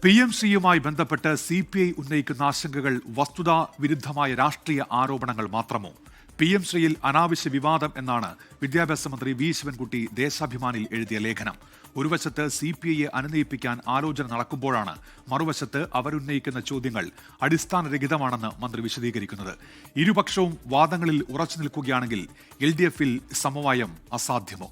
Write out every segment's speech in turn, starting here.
PMCയുമായി ബന്ധപ്പെട്ട് CPI ഉന്നയിക്കുന്ന ആശങ്കകൾ വസ്തുതാ വിരുദ്ധമായ രാഷ്ട്രീയ ആരോപണങ്ങൾ മാത്രമോ? PMCയിൽ അനാവശ്യ വിവാദം എന്നാണ് വിദ്യാഭ്യാസ മന്ത്രി വി ശിവൻകുട്ടി ദേശാഭിമാനിയിൽ എഴുതിയ ലേഖനം. ഒരു വശത്ത് CPIയെ അനുനയിപ്പിക്കാൻ ആലോചന നടക്കുമ്പോഴാണ് മറുവശത്ത് അവരുന്നയിക്കുന്ന ചോദ്യങ്ങൾ അടിസ്ഥാനരഹിതമാണെന്ന് മന്ത്രി വിശദീകരിക്കുന്നത്. ഇരുപക്ഷവും വാദങ്ങളിൽ ഉറച്ചു നിൽക്കുകയാണെങ്കിൽ LDFൽ സമവായം അസാധ്യമോ?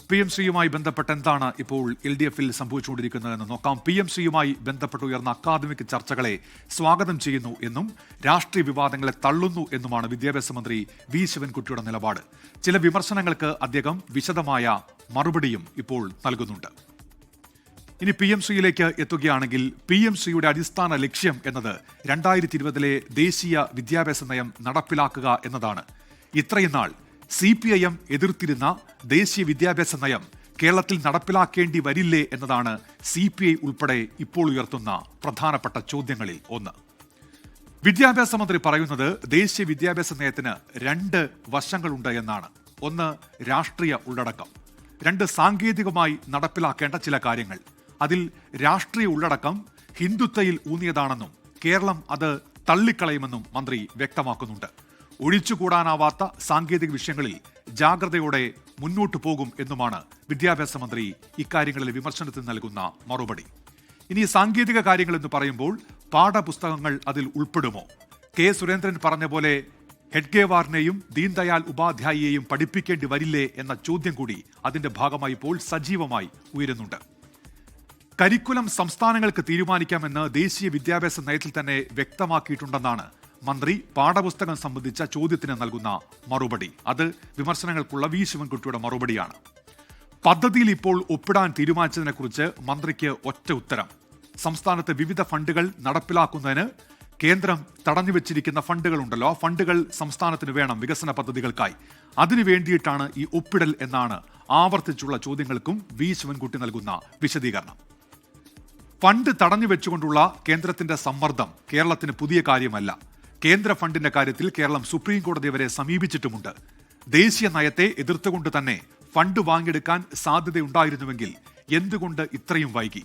PMCയുമായി ബന്ധപ്പെട്ട് എന്താണ് ഇപ്പോൾ LDFൽ സംഭവിച്ചുകൊണ്ടിരിക്കുന്നതെന്ന് നോക്കാം. PMCയുമായി ബന്ധപ്പെട്ട് ഉയർന്ന അക്കാദമിക് ചർച്ചകളെ സ്വാഗതം ചെയ്യുന്നു എന്നും രാഷ്ട്രീയ വിവാദങ്ങളെ തള്ളുന്നു എന്നുമാണ് വിദ്യാഭ്യാസ മന്ത്രി വി ശിവൻകുട്ടിയുടെ നിലപാട്. ചില വിമർശനങ്ങൾക്ക് അദ്ദേഹം വിശദമായ മറുപടിയും ഇപ്പോൾ നൽകുന്നുണ്ട്. ഇനി PMCയിലേക്ക് എത്തുകയാണെങ്കിൽ PMCയുടെ അടിസ്ഥാന ലക്ഷ്യം എന്നത് 2020 ദേശീയ വിദ്യാഭ്യാസ നയം നടപ്പിലാക്കുക എന്നതാണ്. ഇത്രയും നാൾ CPIM എതിർത്തിരുന്ന ദേശീയ വിദ്യാഭ്യാസ നയം കേരളത്തിൽ നടപ്പിലാക്കേണ്ടി വരില്ലേ എന്നതാണ് CPI ഉൾപ്പെടെ ഇപ്പോൾ ഉയർത്തുന്ന പ്രധാനപ്പെട്ട ചോദ്യങ്ങളിൽ ഒന്ന്. വിദ്യാഭ്യാസ മന്ത്രി പറയുന്നത് ദേശീയ വിദ്യാഭ്യാസ നയത്തിന് 2 വശങ്ങളുണ്ട് എന്നാണ്. ഒന്ന് രാഷ്ട്രീയ ഉള്ളടക്കം, 2 സാങ്കേതികമായി നടപ്പിലാക്കേണ്ട ചില കാര്യങ്ങൾ. അതിൽ രാഷ്ട്രീയ ഉള്ളടക്കം ഹിന്ദുത്വയിൽ ഊന്നിയതാണെന്നും കേരളം അത് തള്ളിക്കളയുമെന്നും മന്ത്രി വ്യക്തമാക്കുന്നുണ്ട്. ഒഴിച്ചുകൂടാനാവാത്ത സാങ്കേതിക വിഷയങ്ങളിൽ ജാഗ്രതയോടെ മുന്നോട്ടു പോകും എന്നുമാണ് വിദ്യാഭ്യാസ മന്ത്രി ഇക്കാര്യങ്ങളിലെ വിമർശനത്തിന് നൽകുന്ന മറുപടി. ഇനി സാങ്കേതിക കാര്യങ്ങൾ എന്ന് പറയുമ്പോൾ പാഠപുസ്തകങ്ങൾ അതിൽ ഉൾപ്പെടുമോ? കെ സുരേന്ദ്രൻ പറഞ്ഞ പോലെ ഹെഡ്ഗേവാറിനെയും ദീൻദയാൽ ഉപാധ്യായയെയും പഠിപ്പിക്കേണ്ടി വരില്ലേ എന്ന ചോദ്യം കൂടി അതിന്റെ ഭാഗമായി ഇപ്പോൾ സജീവമായി ഉയരുന്നുണ്ട്. കരിക്കുലം സംസ്ഥാനങ്ങൾക്ക് തീരുമാനിക്കാമെന്ന് ദേശീയ വിദ്യാഭ്യാസ നയത്തിൽ തന്നെ വ്യക്തമാക്കിയിട്ടുണ്ടെന്നാണ് മന്ത്രി പാഠപുസ്തകം സംബന്ധിച്ച ചോദ്യത്തിന് നൽകുന്ന മറുപടി. അത് വിമർശനങ്ങൾക്കുള്ള വി ശിവൻകുട്ടിയുടെ മറുപടിയാണ്. പദ്ധതിയിൽ ഇപ്പോൾ ഒപ്പിടാൻ തീരുമാനിച്ചതിനെക്കുറിച്ച് മന്ത്രിക്ക് ഒറ്റ ഉത്തരം. സംസ്ഥാനത്ത് വിവിധ ഫണ്ടുകൾ നടപ്പിലാക്കുന്നതിന് കേന്ദ്രം തടഞ്ഞുവെച്ചിരിക്കുന്ന ഫണ്ടുകളുണ്ടല്ലോ, ആ ഫണ്ടുകൾ സംസ്ഥാനത്തിന് വേണം വികസന പദ്ധതികൾക്കായി. അതിനു വേണ്ടിയിട്ടാണ് ഈ ഒപ്പിടൽ എന്നാണ് ആവർത്തിച്ചുള്ള ചോദ്യങ്ങൾക്കും വി ശിവൻകുട്ടി നൽകുന്ന വിശദീകരണം. ഫണ്ട് തടഞ്ഞുവെച്ചുകൊണ്ടുള്ള കേന്ദ്രത്തിന്റെ സമ്മർദ്ദം കേരളത്തിന് പുതിയ കാര്യമല്ല. കേന്ദ്ര ഫണ്ടിന്റെ കാര്യത്തിൽ കേരളം സുപ്രീം കോടതി വരെ സമീപിച്ചിട്ടുമുണ്ട്. ദേശീയ നയത്തെ എതിർത്തുകൊണ്ട് തന്നെ ഫണ്ട് വാങ്ങിയെടുക്കാൻ സാധ്യതയുണ്ടായിരുന്നുവെങ്കിൽ എന്തുകൊണ്ട് ഇത്രയും വൈകി?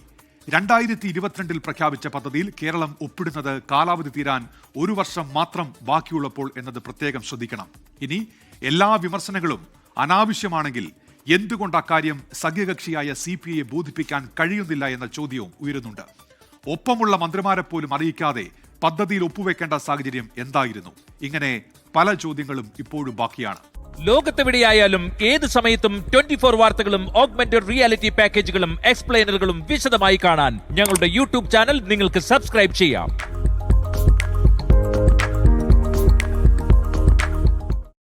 2022 പ്രഖ്യാപിച്ച പദ്ധതിയിൽ കേരളം ഒപ്പിടുന്നത് കാലാവധി തീരാൻ 1 വർഷം മാത്രം ബാക്കിയുള്ളപ്പോൾ എന്നത് പ്രത്യേകം ശ്രദ്ധിക്കണം. ഇനി എല്ലാ വിമർശനങ്ങളും അനാവശ്യമാണെങ്കിൽ എന്തുകൊണ്ട് അക്കാര്യം സഖ്യകക്ഷിയായ CPIയെ ബോധിപ്പിക്കാൻ കഴിയുന്നില്ല എന്ന ചോദ്യവും ഉയരുന്നുണ്ട്. ഒപ്പമുള്ള മന്ത്രിമാരെ പോലും അറിയിക്കാതെ പദ്ധതിയിൽ ഒപ്പുവെക്കേണ്ട സാഹചര്യം എന്തായിരുന്നു? ഇങ്ങനെ പല ചോദ്യങ്ങളും ഇപ്പോഴും ബാക്കിയാണ്. ലോകത്തെവിടെയായാലും ഏത് സമയത്തും 24 വാർത്തകളും ഓഗ്മെന്റഡ് റിയാലിറ്റി പാക്കേജുകളും എക്സ്പ്ലെയിനറുകളും വിശദമായി കാണാൻ ഞങ്ങളുടെ YouTube ചാനൽ നിങ്ങൾക്ക് സബ്സ്ക്രൈബ് ചെയ്യാം.